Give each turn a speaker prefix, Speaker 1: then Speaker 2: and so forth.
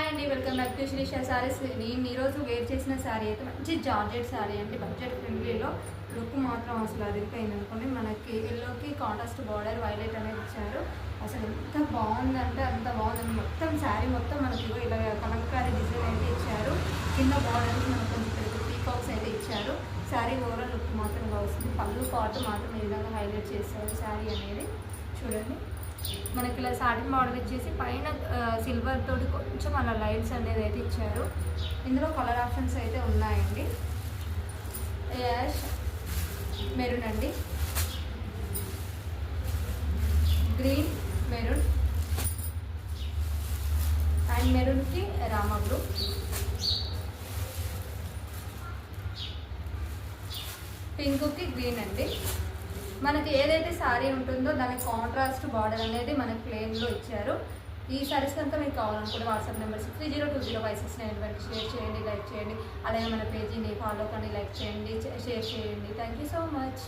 Speaker 1: అండి, welcome back to Srisha saris. నేను ఈరోజు వేర్ చేసిన శారీ అయితే మంచి జార్జెట్ శారీ అండి. బడ్జెట్ ఫ్రెండ్లీలో లుక్ మాత్రం అసలు అదిరిపోయింది అనుకోండి. మనకి ఎల్లోకి కాంట్రాస్ట్ బార్డర్ వైలెట్ అనేది ఇచ్చారు. అసలు ఎంత బాగుందంటే అంత బాగుందండి. మొత్తం శారీ మొత్తం మనకి ఇలా కలంకారీ డిజైన్ అయితే ఇచ్చారు. కింద బార్డర్కి మనకు కొంచెం పెద్ద పీకాక్స్ అయితే ఇచ్చారు. శారీ ఓవరాల్ లుక్ మాత్రం ఇలా వస్తుంది. పళ్ళు పాటు మాత్రం ఈ విధంగా హైలైట్ చేస్తారు శారీ అనేది. చూడండి, మనకి ఇలా సాటిన్ బార్డర్ ఇచ్చేసి పైన సిల్వర్ తోటి కొంచెం అలా లైన్స్ అనేది అయితే ఇచ్చారు. ఇందులో కలర్ ఆప్షన్స్ అయితే ఉన్నాయండి. యాష్ మెరూన్ అండి, గ్రీన్ మెరూన్ అండ్ మెరూన్కి రామా బ్లూ, పింక్కి గ్రీన్ అండి. మనకి ఏదైతే శారీ ఉంటుందో దానికి కాంట్రాస్ట్ బార్డర్ అనేది మనకి ప్లెయిన్లో ఇచ్చారు. ఈ శారీస్ కనుక మీకు కావాలనుకుంటే వాట్సాప్ నెంబర్ 60205691 షేర్ చేయండి, లైక్ చేయండి. అలాగే మన పేజీని ఫాలో కానీ, లైక్ చేయండి, షేర్ చేయండి. Thank you so much.